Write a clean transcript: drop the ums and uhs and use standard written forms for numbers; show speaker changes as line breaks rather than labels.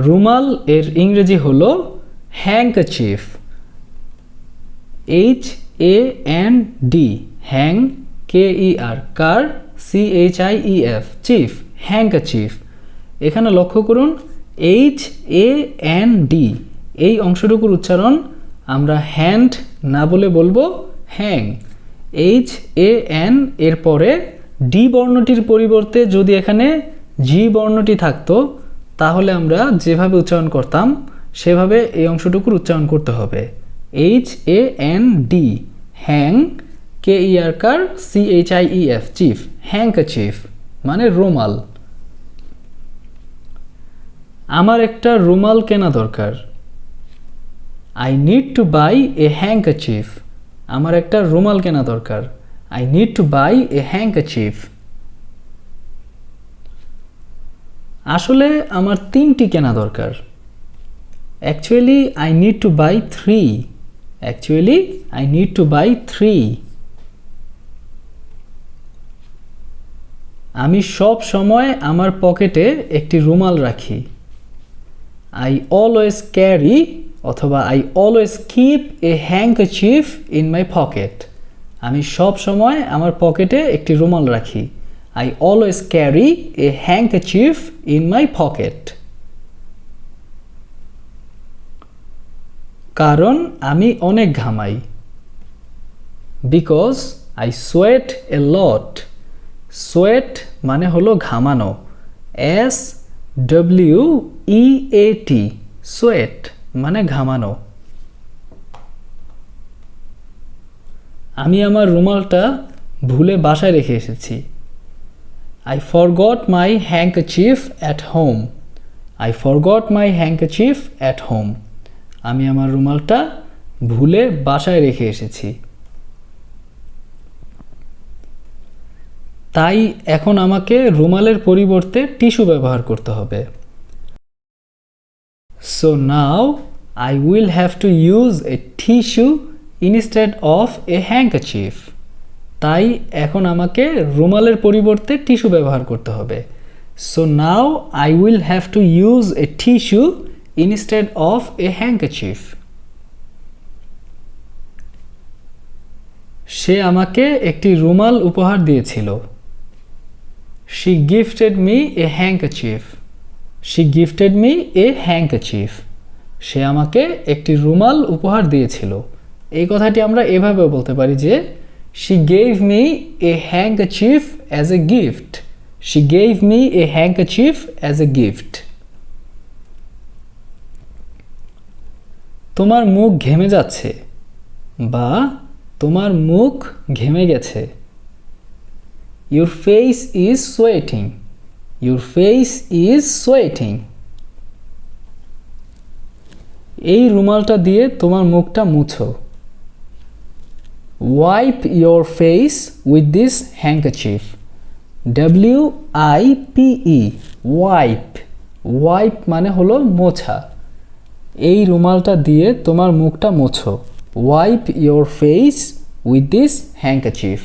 রুমাল এর ইংরেজি হলো হ্যাঙ্কাচিফ, HAND, হ্যাং, KER, কার, CHIEF, চিফ, হ্যাঙ্কাচিফ। এখানে লক্ষ্য করুন HAND এই অংশটুকুর উচ্চারণ আমরা হ্যান্ড না বলে বলবো হ্যাং। HAN এর পরে D বর্ণটির পরিবর্তে যদি এখানে G বর্ণটি থাকতো তাহলে আমরা যেভাবে উচ্চারণ করতাম সেভাবে এই অংশটুকুর উচ্চারণ করতে হবে। HAND, হ্যাং, KER, কার, CHIEF, চিফ, হ্যাঙ্কাচিফ মানে রুমাল। আমার একটা রুমাল কেনা দরকার। I need to buy a handkerchief. আমার একটা রুমাল কেনা দরকার। I need to buy a handkerchief. আসলে আমার 3টি কেনা দরকার। Actually, I need to buy 3. Actually, I need to buy 3. আমি সব সময় আমার পকেটে একটি রুমাল রাখি। I always carry অথবা I always keep a handkerchief in my pocket. আমি সব সময় আমার পকেটে একটি রুমাল রাখি। I always carry a handkerchief in my pocket. কারণ আমি অনেক ঘামাই। Because I sweat a lot. Sweat মানে হলো ঘামানো। SWEAT, sweat মানে ঘামানো। আমি আমার রুমালটা ভুলে বাসায় রেখে এসেছি। I forgot my handkerchief at home. I forgot my handkerchief at home. আমি আমার রুমালটা ভুলে বাসায় রেখে এসেছি। তাই এখন আমাকে রুমালের পরিবর্তে টিস্যু ব্যবহার করতে হবে। So now I will have to use a tissue instead of a handkerchief. তাই এখন আমাকে রুমালের পরিবর্তে টিস্যু ব্যবহার করতে হবে। So now I will have to use a tissue instead of a handkerchief. সে আমাকে একটি রুমাল উপহার দিয়েছিল। She gifted me a handkerchief. She gifted me a handkerchief. সে আমাকে একটি রুমাল উপহার দিয়েছিল। এই কথাটি আমরা এভাবেও বলতে পারি যে She gave me a handkerchief as a gift. She gave me a handkerchief as a gift. তোমার মুখ ঘেমে যাচ্ছে বা তোমার মুখ ঘেমে গেছে। Your face is sweating. Your face is sweating. এই রুমালটা দিয়ে তোমার মুখটা মুছো। Wipe your face with this handkerchief. WIPE, wipe. Wipe মানে হলো মোছা। এই রুমালটা দিয়ে তোমার মুখটা মোছো। Wipe your face with this handkerchief.